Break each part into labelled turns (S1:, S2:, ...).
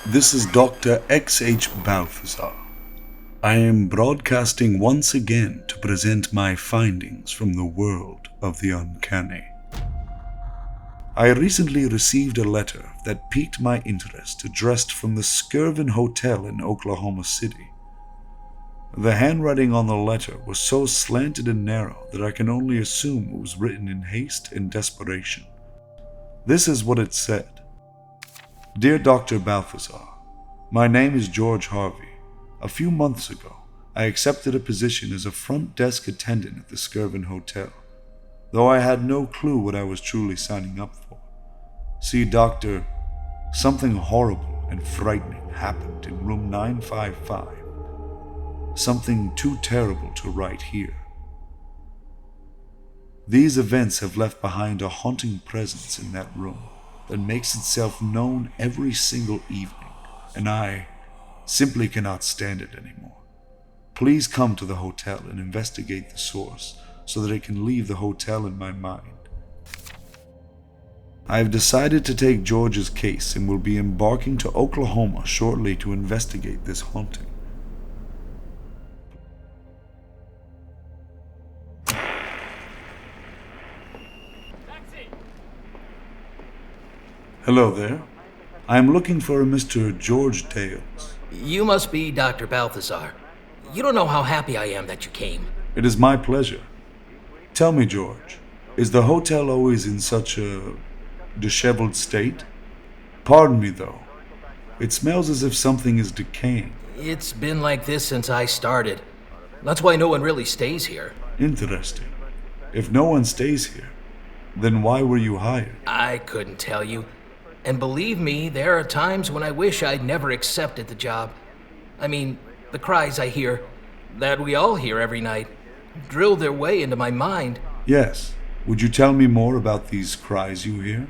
S1: This is Dr. X.H. Balthazar. I am broadcasting once again to present my findings from the world of the uncanny. I recently received a letter that piqued my interest addressed from the Skirvin Hotel in Oklahoma City. The handwriting on the letter was so slanted and narrow that I can only assume it was written in haste and desperation. This is what it said. Dear Dr. Balthazar, my name is George Harvey. A few months ago, I accepted a position as a front desk attendant at the Skirvin Hotel, though I had no clue what I was truly signing up for. See, Doctor, something horrible and frightening happened in room 955. Something too terrible to write here. These events have left behind a haunting presence in that room that makes itself known every single evening, and I simply cannot stand it anymore. Please come to the hotel and investigate the source so that it can leave the hotel in my mind. I have decided to take George's case and will be embarking to Oklahoma shortly to investigate this haunting. Hello there. I am looking for a Mr. George Dales.
S2: You must be Dr. Balthazar. You don't know how happy I am that you came.
S1: It is my pleasure. Tell me, George, is the hotel always in such a disheveled state? Pardon me, though. It smells as if something is decaying.
S2: It's been like this since I started. That's why no one really stays here.
S1: Interesting. If no one stays here, then why were you hired?
S2: I couldn't tell you. And believe me, there are times when I wish I'd never accepted the job. I mean, the cries I hear, that we all hear every night, drill their way into my mind.
S1: Yes. Would you tell me more about these cries you hear?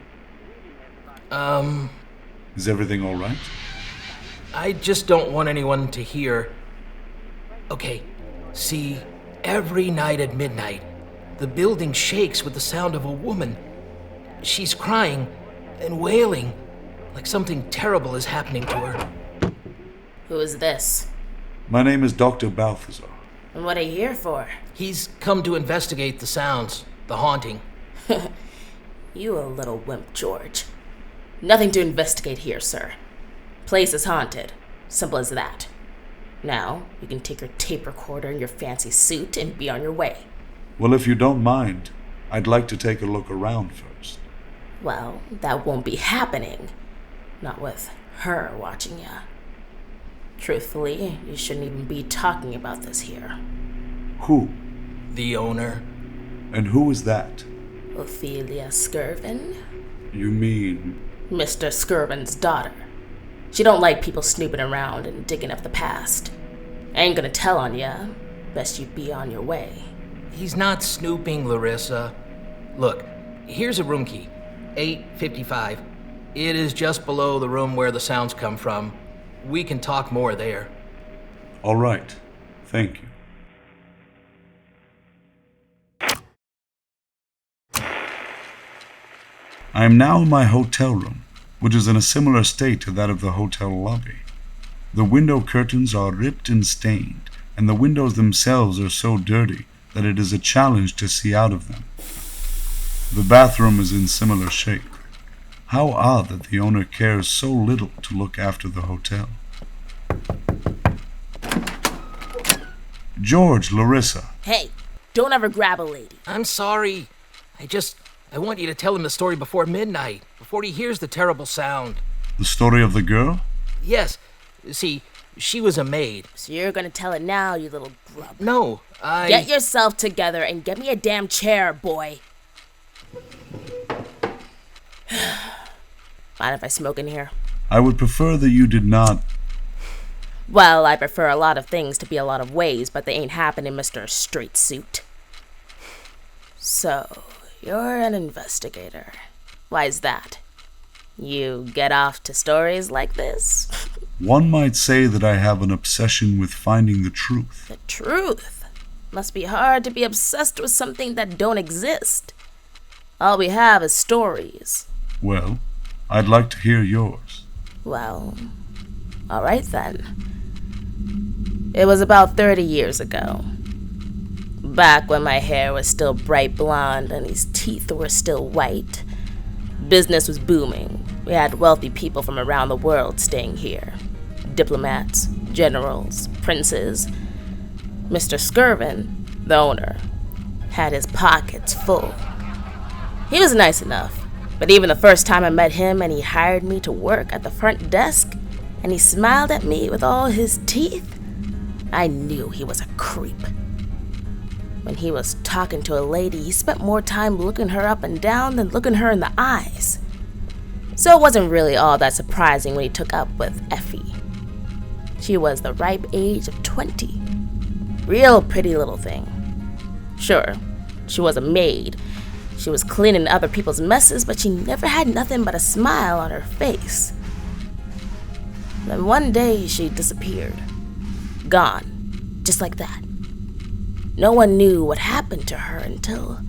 S1: Is everything all right?
S2: I just don't want anyone to hear. Okay, see, every night at midnight, the building shakes with the sound of a woman. She's crying and wailing, like something terrible is happening to her.
S3: Who is this?
S1: My name is Dr. Balthazar.
S3: And what are you here for?
S2: He's come to investigate the sounds, the haunting.
S3: You a little wimp, George. Nothing to investigate here, sir. Place is haunted. Simple as that. Now, you can take your tape recorder and your fancy suit and be on your way.
S1: Well, if you don't mind, I'd like to take a look around first.
S3: Well, that won't be happening. Not with her watching ya. Truthfully, you shouldn't even be talking about this here.
S1: Who?
S2: The owner.
S1: And who is that?
S3: Ophelia Skirvin?
S1: You mean...
S3: Mr. Skirvin's daughter. She don't like people snooping around and digging up the past. I ain't gonna tell on ya. Best you be on your way.
S2: He's not snooping, Larissa. Look, here's a room key. 855. It is just below the room where the sounds come from. We can talk more there.
S1: All right. Thank you. I am now in my hotel room, which is in a similar state to that of the hotel lobby. The window curtains are ripped and stained, and the windows themselves are so dirty that it is a challenge to see out of them. The bathroom is in similar shape. How odd that the owner cares so little to look after the hotel. George, Larissa.
S3: Hey, don't ever grab a lady.
S2: I'm sorry. I want you to tell him the story before midnight, before he hears the terrible sound.
S1: The story of the girl?
S2: Yes. See, she was a maid.
S3: So you're gonna tell it now, you little grub.
S2: No,
S3: Get yourself together and get me a damn chair, boy. Mind if I smoke in here?
S1: I would prefer that you did not.
S3: Well, I prefer a lot of things to be a lot of ways, but they ain't happening, Mr. Straight Suit. So, you're an investigator. Why's that? You get off to stories like this?
S1: One might say that I have an obsession with finding the truth.
S3: The truth? Must be hard to be obsessed with something that don't exist. All we have is stories.
S1: Well, I'd like to hear yours.
S3: Well, All right then. It was about 30 years ago. Back when my hair was still bright blonde and his teeth were still white. Business was booming. We had wealthy people from around the world staying here. Diplomats, generals, princes. Mr. Skirvin, the owner, had his pockets full. He was nice enough, but even the first time I met him and he hired me to work at the front desk and he smiled at me with all his teeth, I knew he was a creep. When he was talking to a lady, he spent more time looking her up and down than looking her in the eyes. So it wasn't really all that surprising when he took up with Effie. She was the ripe age of 20. Real pretty little thing. Sure, she was a maid. She was cleaning other people's messes, but she never had nothing but a smile on her face. Then one day she disappeared. Gone. Just like that. No one knew what happened to her until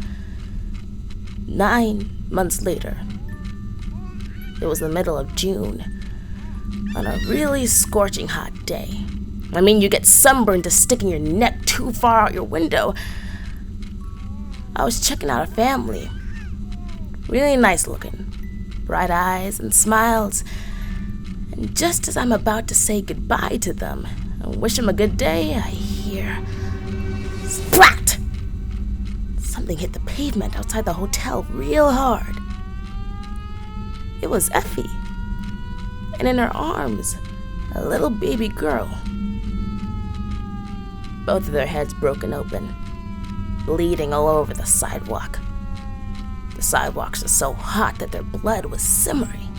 S3: 9 months later. It was the middle of June, on a really scorching hot day. I mean, you get sunburned to sticking your neck too far out your window. I was checking out a family. Really nice looking. Bright eyes and smiles. And just as I'm about to say goodbye to them and wish them a good day, I hear splat! Something hit the pavement outside the hotel real hard. It was Effie. And in her arms, a little baby girl. Both of their heads broken open, bleeding all over the sidewalk. The sidewalks were so hot that their blood was simmering.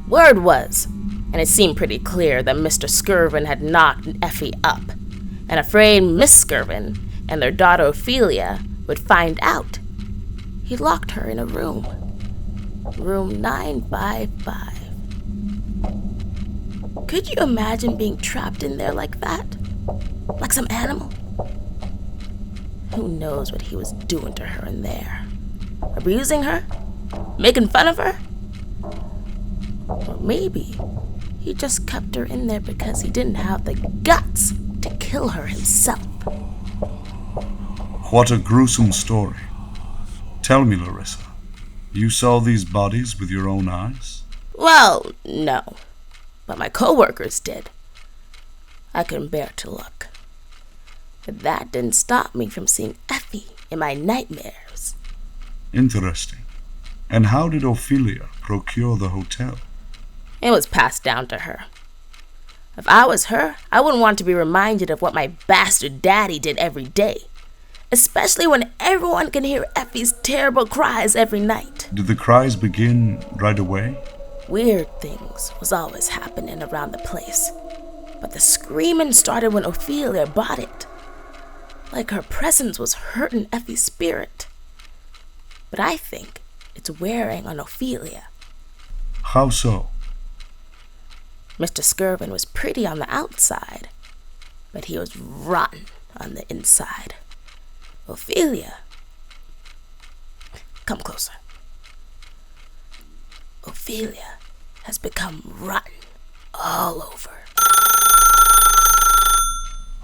S3: Word was, and it seemed pretty clear, that Mr. Skirvin had knocked Effie up, and afraid Miss Skirvin and their daughter Ophelia would find out, he locked her in a room. Room 955. Could you imagine being trapped in there like that? Like some animal? Who knows what he was doing to her in there? Abusing her? Making fun of her? Or maybe he just kept her in there because he didn't have the guts to kill her himself.
S1: What a gruesome story. Tell me, Larissa, you saw these bodies with your own eyes?
S3: Well, no. But my co-workers did. I couldn't bear to look. But that didn't stop me from seeing Effie in my nightmares.
S1: Interesting. And how did Ophelia procure the hotel?
S3: It was passed down to her. If I was her, I wouldn't want to be reminded of what my bastard daddy did every day. Especially when everyone can hear Effie's terrible cries every night.
S1: Did the cries begin right away?
S3: Weird things was always happening around the place. But the screaming started when Ophelia bought it. Like her presence was hurting Effie's spirit. But I think it's wearing on Ophelia.
S1: How so?
S3: Mr. Skirvin was pretty on the outside, but he was rotten on the inside. Ophelia. Come closer. Ophelia has become rotten all over.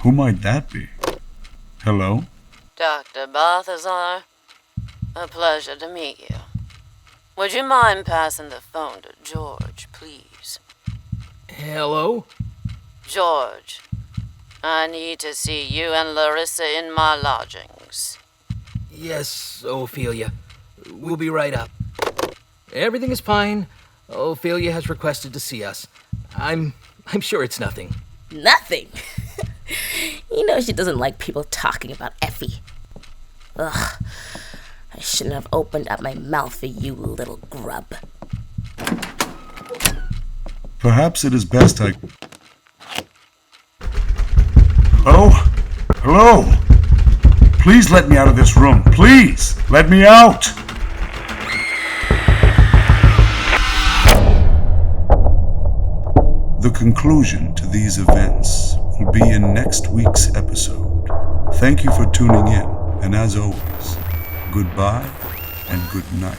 S1: Who might that be? Hello?
S4: Dr. Balthazar, a pleasure to meet you. Would you mind passing the phone to George, please?
S2: Hello?
S4: George, I need to see you and Larissa in my lodgings.
S2: Yes, Ophelia. We'll be right up. Everything is fine. Ophelia has requested to see us. I'm sure it's nothing.
S3: Nothing? You know she doesn't like people talking about Effie. Ugh. I shouldn't have opened up my mouth for you, little grub.
S1: Perhaps it is best I... Hello? Hello? Please let me out of this room. Please! Let me out! The conclusion to these events will be in next week's episode. Thank you for tuning in, and as always, goodbye and good night.